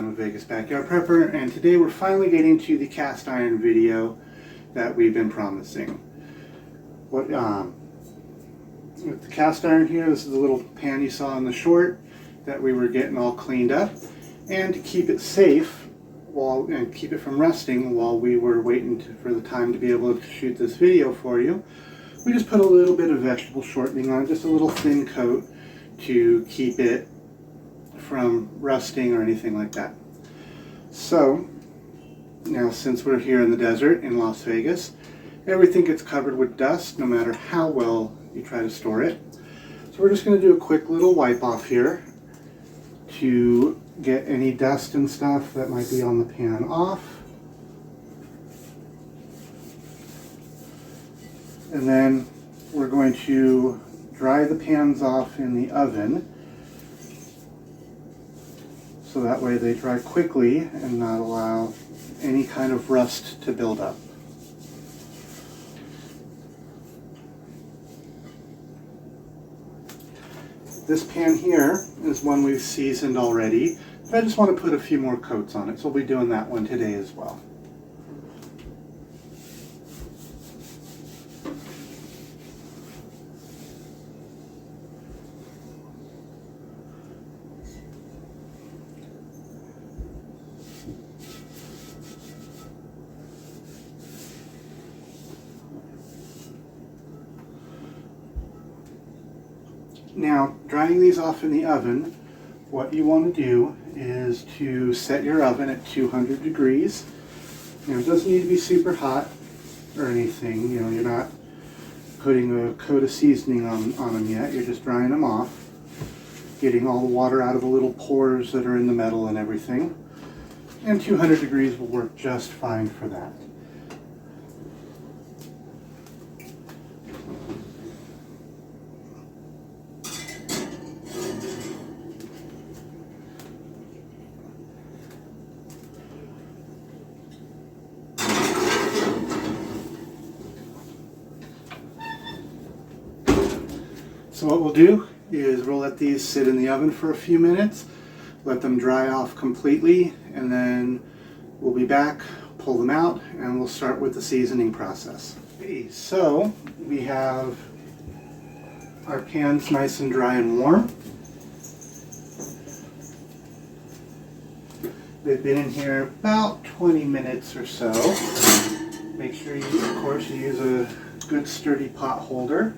I'm a Vegas backyard prepper, and today we're finally getting to the cast iron video that we've been promising. With the cast iron here, this is the little pan you saw in the short that we were getting all cleaned up, and to keep it safe and keep it from rusting while we were waiting for the time to be able to shoot this video for you, we just put a little bit of vegetable shortening on it, just a little thin coat to keep it from rusting or anything like that. So now, since we're here in the desert in Las Vegas, everything gets covered with dust no matter how well you try to store it. So we're just going to do a quick little wipe off here to get any dust and stuff that might be on the pan off. And then we're going to dry the pans off in the oven, so that way they dry quickly and not allow any kind of rust to build up. This pan here is one we've seasoned already, but I just want to put a few more coats on it, so we'll be doing that one today as well. Now, drying these off in the oven, what you want to do is to set your oven at 200 degrees. Now, it doesn't need to be super hot or anything. You know, you're not putting a coat of seasoning on them yet. You're just drying them off, getting all the water out of the little pores that are in the metal and everything. And 200 degrees will work just fine for that. So what we'll do is we'll let these sit in the oven for a few minutes, let them dry off completely, and then we'll be back, pull them out, and we'll start with the seasoning process. Okay, so we have our pans nice and dry and warm. They've been in here about 20 minutes or so. Make sure you, of course, you use a good sturdy pot holder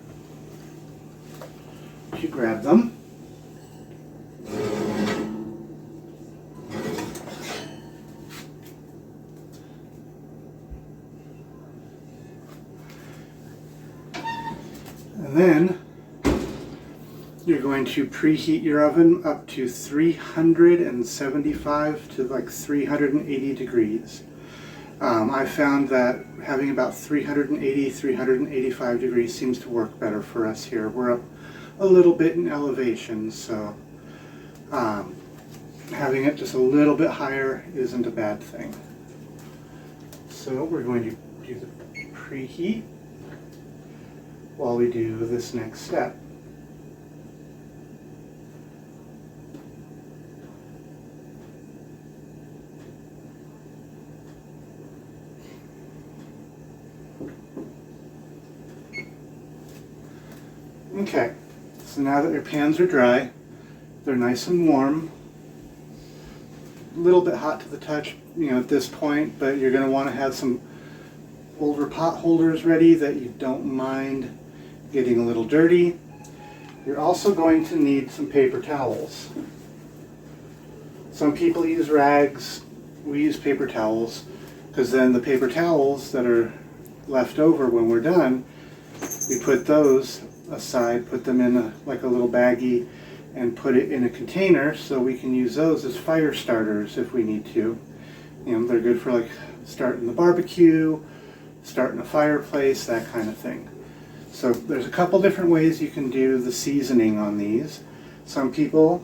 to grab them. And then you're going to preheat your oven up to 375 to like 380 degrees. I found that having about 380, 385 degrees seems to work better for us here. We're up a little bit in elevation, so having it just a little bit higher isn't a bad thing. So we're going to do the preheat while we do this next step. Okay. So now that your pans are dry, they're nice and warm, a little bit hot to the touch, you know, at this point, but you're going to want to have some older pot holders ready that you don't mind getting a little dirty. You're also going to need some paper towels. Some people use rags, we use paper towels, because then the paper towels that are left over when we're done, we put those aside, put them in like a little baggie, and put it in a container so we can use those as fire starters if we need to. You know, they're good for like starting the barbecue, starting a fireplace, that kind of thing. So there's a couple different ways you can do the seasoning on these. Some people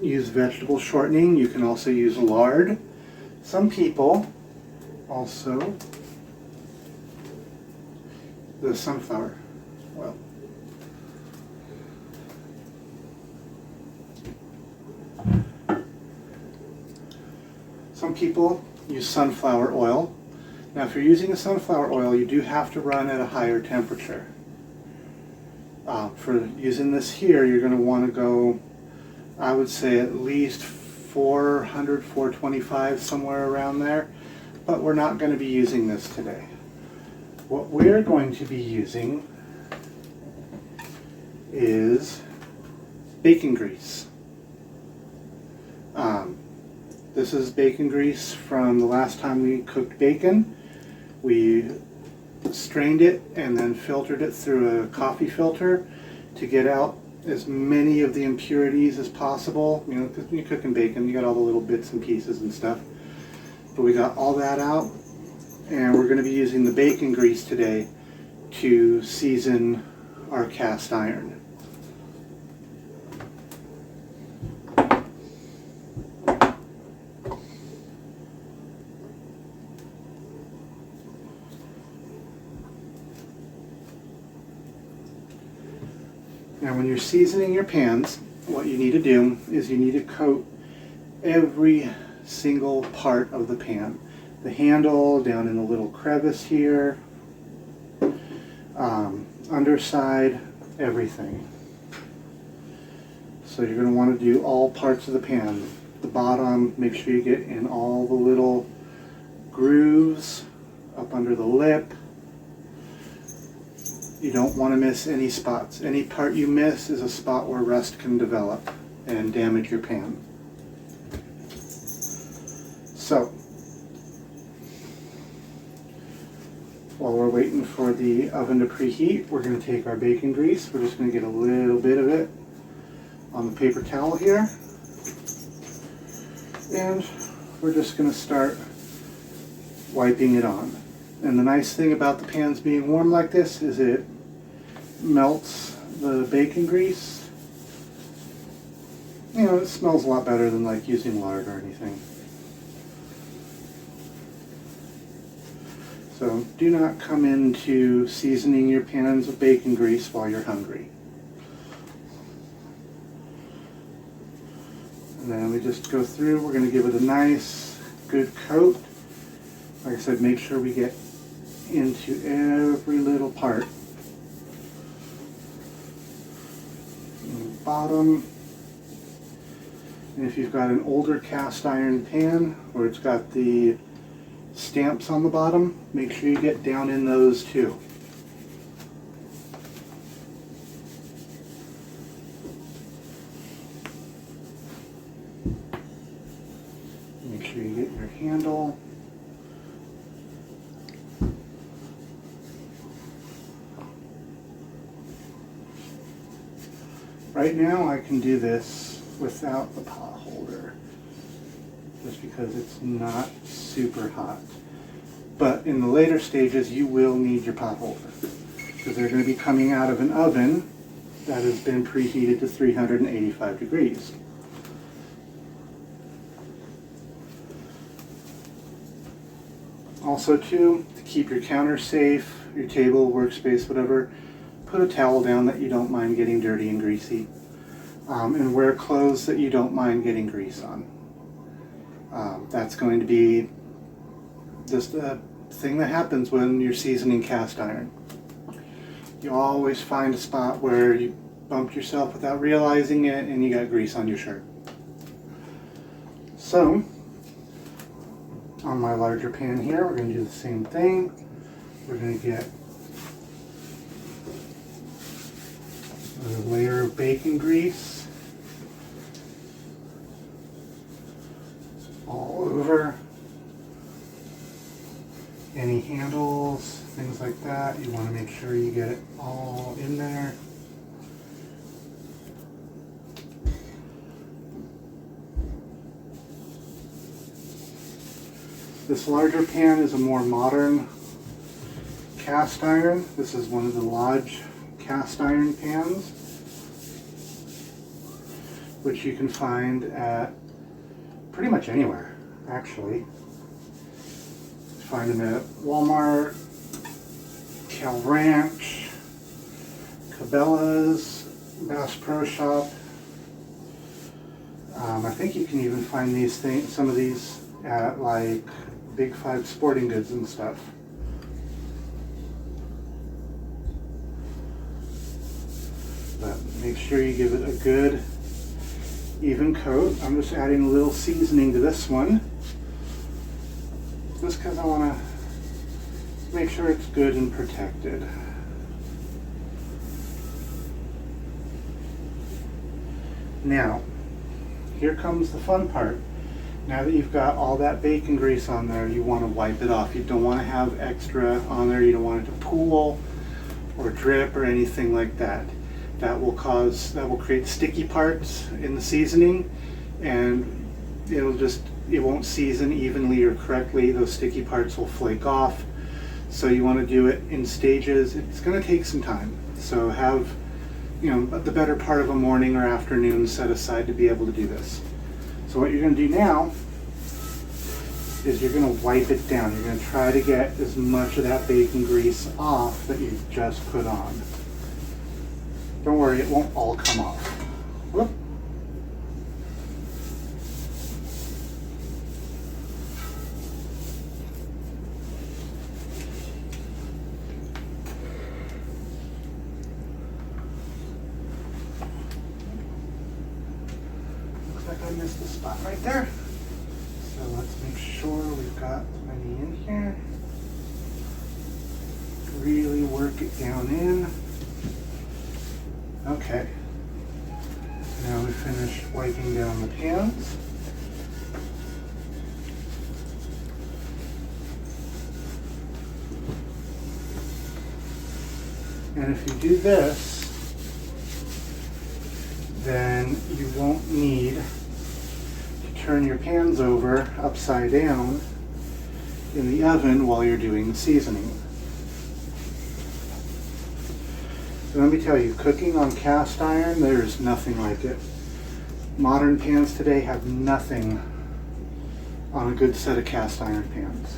use vegetable shortening. You can also use lard. Some people also the sunflower oil. Some people use sunflower oil. Now if you're using a sunflower oil, you do have to run at a higher temperature. For using this here, you're going to want to go, I would say, at least 400, 425, somewhere around there. But we're not going to be using this today. What we're going to be using is bacon grease. This is bacon grease from the last time we cooked bacon. We strained it and then filtered it through a coffee filter to get out as many of the impurities as possible. You know, because when you're cooking bacon, you got all the little bits and pieces and stuff. But we got all that out, and we're going to be using the bacon grease today to season our cast iron. Now when you're seasoning your pans, what you need to do is you need to coat every single part of the pan. The handle, down in the little crevice here, underside, everything. So you're going to want to do all parts of the pan. The bottom, make sure you get in all the little grooves up under the lip. You don't want to miss any spots. Any part you miss is a spot where rust can develop and damage your pan. So, while we're waiting for the oven to preheat, we're going to take our bacon grease. We're just going to get a little bit of it on the paper towel here. And we're just going to start wiping it on. And the nice thing about the pans being warm like this is it melts the bacon grease. You know, it smells a lot better than like using lard or anything. So do not come into seasoning your pans with bacon grease while you're hungry. And then we just go through, we're going to give it a nice good coat. Like I said, make sure we get into every little part. And the bottom. And if you've got an older cast iron pan where it's got the stamps on the bottom, make sure you get down in those too. Make sure you get your handle. Right now I can do this without the pot holder, just because it's not super hot. But in the later stages you will need your pot holder, because they're going to be coming out of an oven that has been preheated to 385 degrees. Also too, to keep your counter safe, your table, workspace, whatever, put a towel down that you don't mind getting dirty and greasy. And wear clothes that you don't mind getting grease on. That's going to be just a thing that happens when you're seasoning cast iron. You always find a spot where you bumped yourself without realizing it and you got grease on your shirt. So, on my larger pan here, we're going to do the same thing. We're going to get a layer of bacon grease all over any handles, things like that. You want to make sure you get it all in there. This larger pan is a more modern cast iron. This is one of the Lodge cast iron pans, which you can find at pretty much anywhere, actually. Find them at Walmart, Cal Ranch, Cabela's, Bass Pro Shop. I think you can even find these things, some of these at like Big Five sporting goods and stuff. But make sure you give it a good even coat. I'm just adding a little seasoning to this one, just because I want to make sure it's good and protected. Now, here comes the fun part. Now that you've got all that bacon grease on there, you want to wipe it off. You don't want to have extra on there. You don't want it to pool or drip or anything like that. That will create sticky parts in the seasoning, and it won't season evenly or correctly. Those sticky parts will flake off. So you want to do it in stages. It's going to take some time. So have, the better part of a morning or afternoon set aside to be able to do this. So what you're going to do now is you're going to wipe it down. You're going to try to get as much of that bacon grease off that you've just put on. Don't worry, it won't all come off. Whoop. Looks like I missed a spot right there. So let's make sure we've got plenty in here. Really work it down in. Okay, now we finished wiping down the pans. And if you do this, then you won't need to turn your pans over upside down in the oven while you're doing the seasoning. So let me tell you, cooking on cast iron, there's nothing like it. Modern pans today have nothing on a good set of cast iron pans.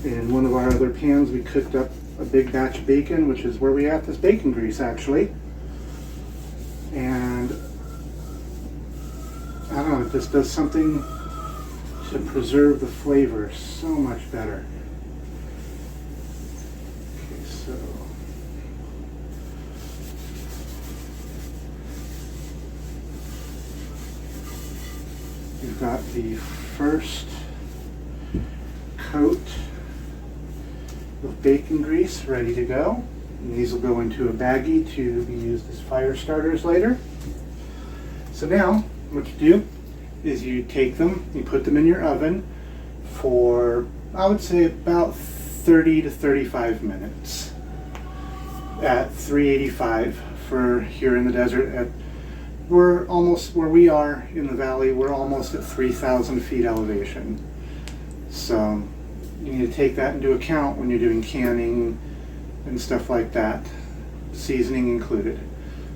In one of our other pans, we cooked up a big batch of bacon, which is where we got this bacon grease actually. And I don't know, it just does something to preserve the flavor so much better. Okay, so you've got the first coat of bacon grease ready to go. And these will go into a baggie to be used as fire starters later. So now, what you do is you take them, you put them in your oven for, I would say, about 30 to 35 minutes at 385 for here in the desert. We're almost where we are in the valley. We're almost at 3,000 feet elevation. So you need to take that into account when you're doing canning and stuff like that, seasoning included.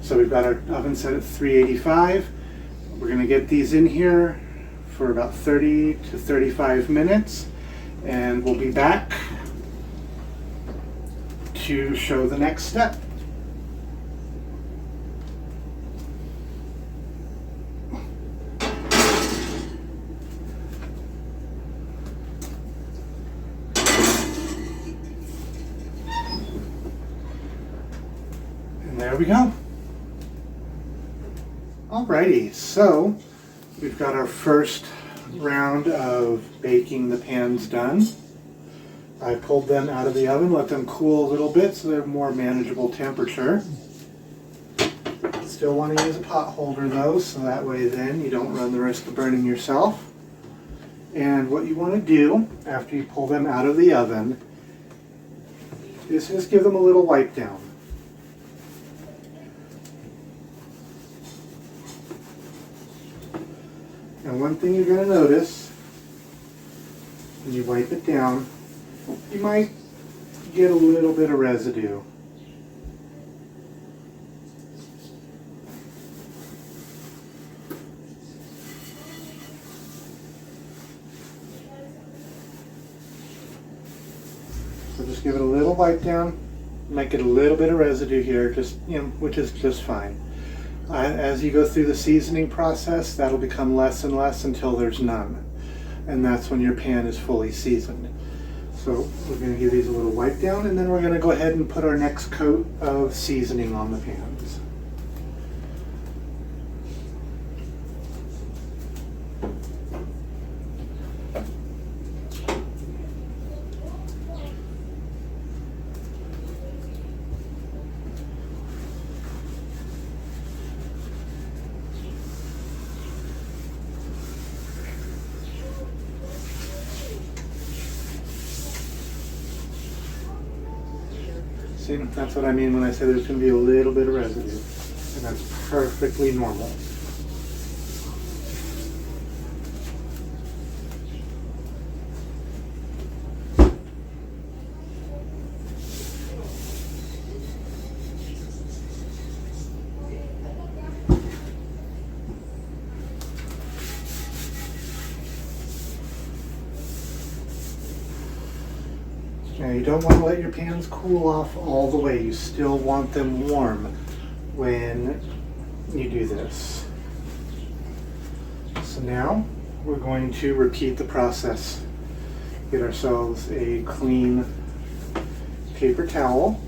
So we've got our oven set at 385. We're going to get these in here for about 30 to 35 minutes, and we'll be back to show the next step. There we go. Alrighty, so we've got our first round of baking the pans done. I pulled them out of the oven, let them cool a little bit so they're more manageable temperature. Still want to use a pot holder though, so that way then you don't run the risk of burning yourself. And what you want to do after you pull them out of the oven is just give them a little wipe down. And one thing you're going to notice when you wipe it down, you might get a little bit of residue. So just give it a little wipe down. You might get a little bit of residue here, just which is just fine. As you go through the seasoning process, that'll become less and less until there's none. And that's when your pan is fully seasoned. So we're going to give these a little wipe down, and then we're going to go ahead and put our next coat of seasoning on the pans. See, that's what I mean when I say there's going to be a little bit of residue, and that's perfectly normal. Now you don't want to let your pans cool off all the way. You still want them warm when you do this. So now we're going to repeat the process. Get ourselves a clean paper towel.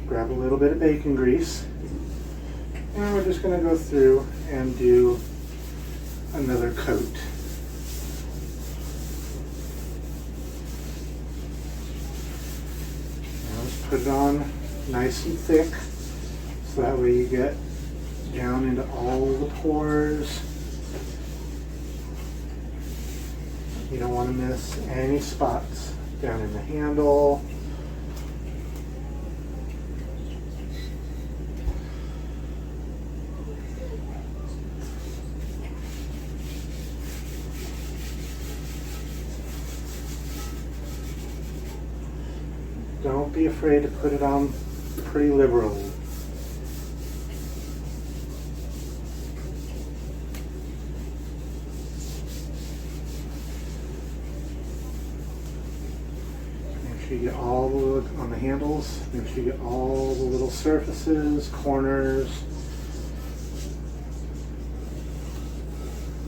Grab a little bit of bacon grease. And we're just going to go through and do another coat. Put it on nice and thick, so that way you get down into all the pores. You don't want to miss any spots down in the handle. Don't be afraid to put it on pretty liberally. Make sure you get all the, on the handles, make sure you get all the little surfaces, corners.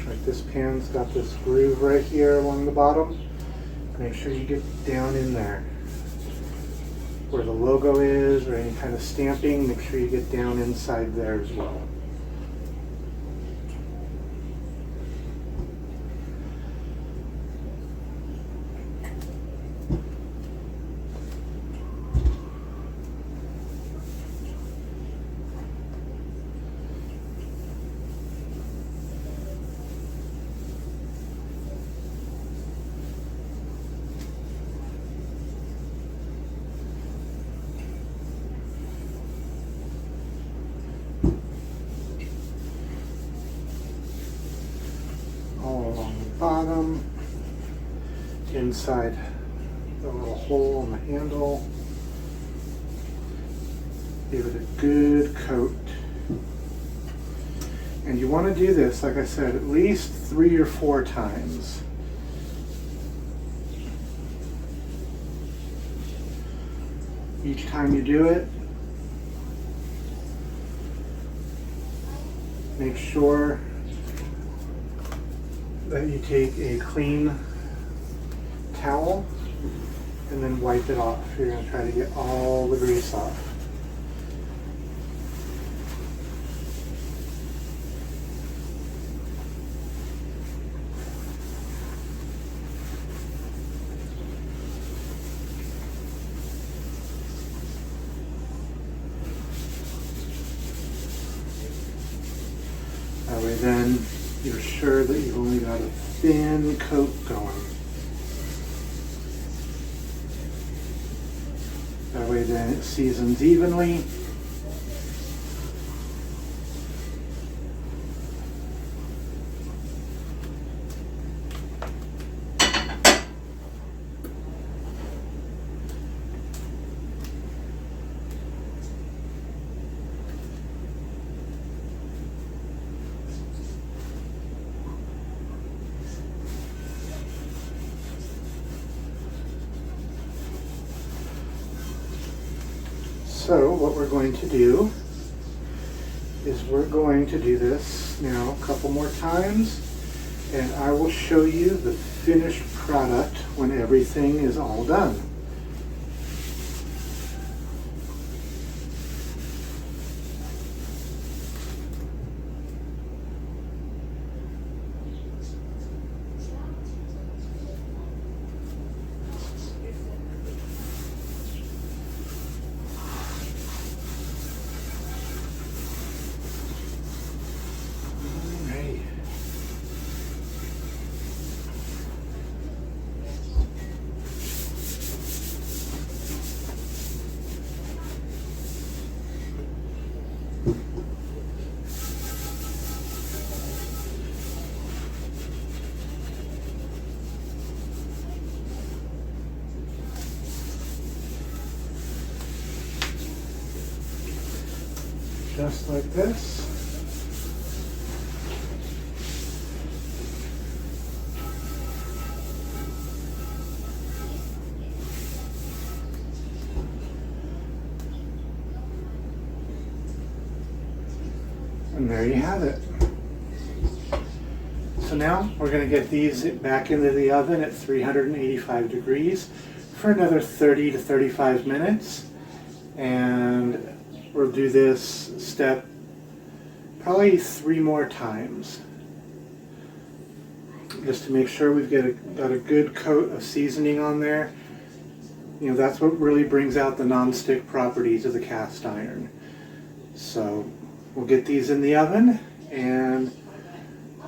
Like this pan's got this groove right here along the bottom. Make sure you get down in there. Where the logo is or any kind of stamping, make sure you get down inside there as well. Bottom, inside the little hole on the handle. Give it a good coat. And you want to do this, like I said, at least 3 or 4 times. Each time you do it, make sure that you take a clean towel and then wipe it off. You're going to try to get all the grease off. That way then you're sure that you've only got a thin coat going. That way then it seasons evenly. So what we're going to do is we're going to do this now a couple more times, and I will show you the finished product when everything is all done. Just like this. And there you have it. So now we're going to get these back into the oven at 385 degrees for another 30 to 35 minutes. And we'll do this step probably 3 more times, just to make sure we've got a good coat of seasoning on there. You know, that's what really brings out the non-stick properties of the cast iron. So we'll get these in the oven and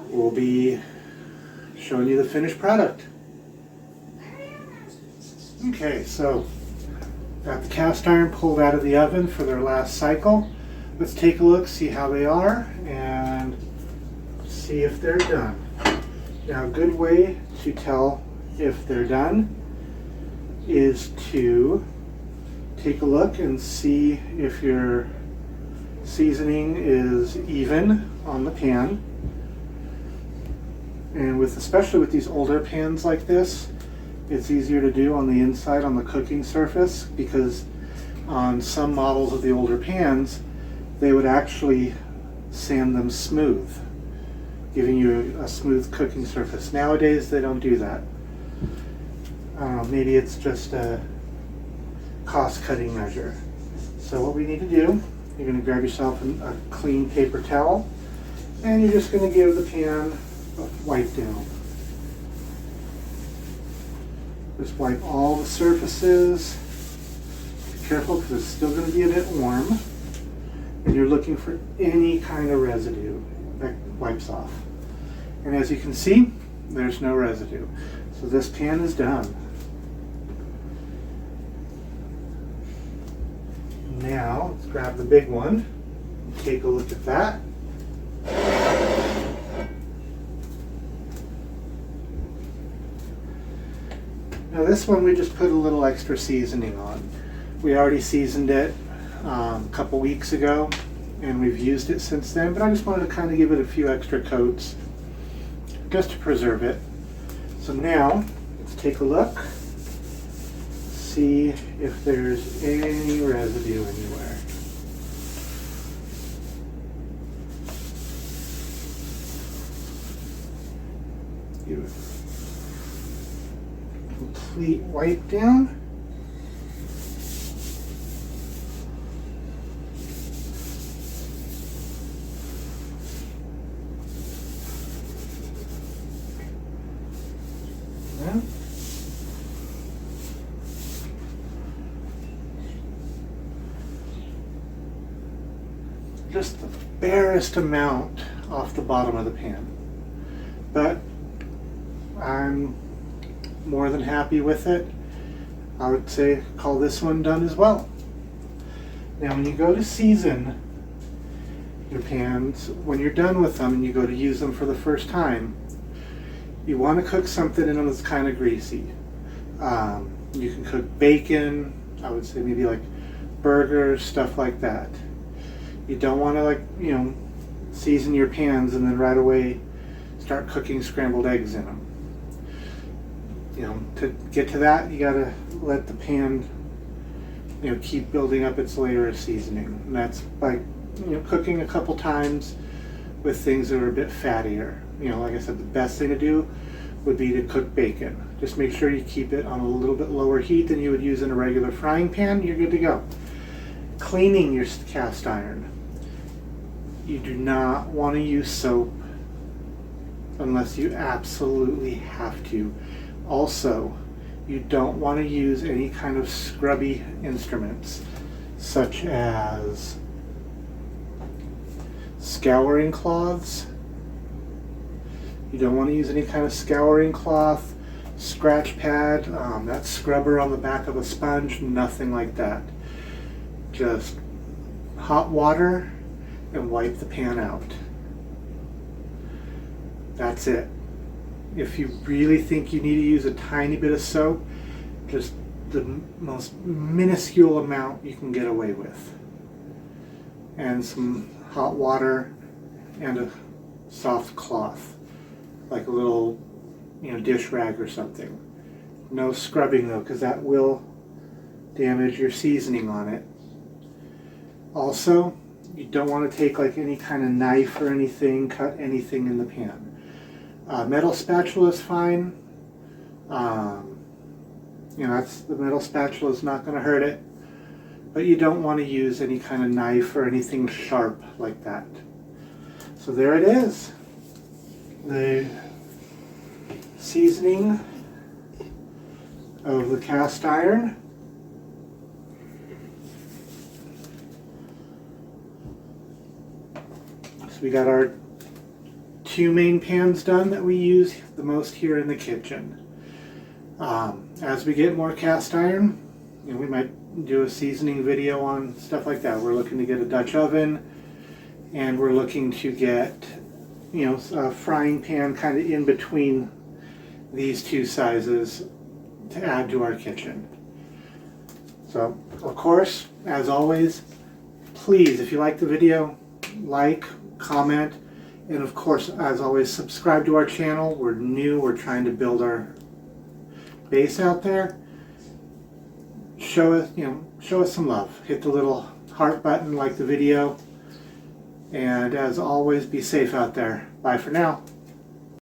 we'll be showing you the finished product. Okay, so got the cast iron pulled out of the oven for their last cycle. Let's take a look, see how they are, and see if they're done. Now, a good way to tell if they're done is to take a look and see if your seasoning is even on the pan. And especially with these older pans like this, it's easier to do on the inside on the cooking surface, because on some models of the older pans they would actually sand them smooth, giving you a smooth cooking surface. Nowadays they don't do that. Maybe it's just a cost-cutting measure. So what we need to do, you're going to grab yourself a clean paper towel and you're just going to give the pan a wipe down. Just wipe all the surfaces. Be careful because it's still going to be a bit warm. And you're looking for any kind of residue that wipes off. And as you can see, there's no residue. So this pan is done. Now, let's grab the big one and take a look at that. Now this one we just put a little extra seasoning on. We already seasoned it a couple weeks ago and we've used it since then, but I just wanted to kind of give it a few extra coats just to preserve it. So now let's take a look, see if there's any residue anywhere. Give it complete wipe down. Yeah. Just the barest amount off the bottom of the pan, but I'm more than happy with it. I would say call this one done as well. Now when you go to season your pans, when you're done with them and you go to use them for the first time, you want to cook something in them that's kind of greasy. You can cook bacon, I would say maybe like burgers, stuff like that. You don't want to season your pans and then right away start cooking scrambled eggs in them. To get to that, you gotta let the pan keep building up its layer of seasoning. And that's by cooking a couple times with things that are a bit fattier. Like I said, the best thing to do would be to cook bacon. Just make sure you keep it on a little bit lower heat than you would use in a regular frying pan. You're good to go. Cleaning your cast iron. You do not want to use soap unless you absolutely have to. Also, you don't want to use any kind of scrubby instruments, such as scouring cloths. You don't want to use any kind of scouring cloth, scratch pad, that scrubber on the back of a sponge, nothing like that. Just hot water and wipe the pan out. That's it. If you really think you need to use a tiny bit of soap, just the most minuscule amount you can get away with. And some hot water and a soft cloth, like a little dish rag or something. No scrubbing though, because that will damage your seasoning on it. Also, you don't want to take like any kind of knife or anything, cut anything in the pan. Metal spatula is fine. That's the metal spatula is not going to hurt it, but you don't want to use any kind of knife or anything sharp like that. So there it is, the seasoning of the cast iron. So we got our 2 main pans done that we use the most here in the kitchen. As we get more cast iron, we might do a seasoning video on stuff like that. We're looking to get a Dutch oven, and we're looking to get a frying pan kind of in between these 2 sizes to add to our kitchen. So of course, as always, please, if you like the video, like, comment, and of course, as always, subscribe to our channel. We're new, we're trying to build our base out there. Show us some love. Hit the little heart button, like the video, and as always, be safe out there. Bye for now.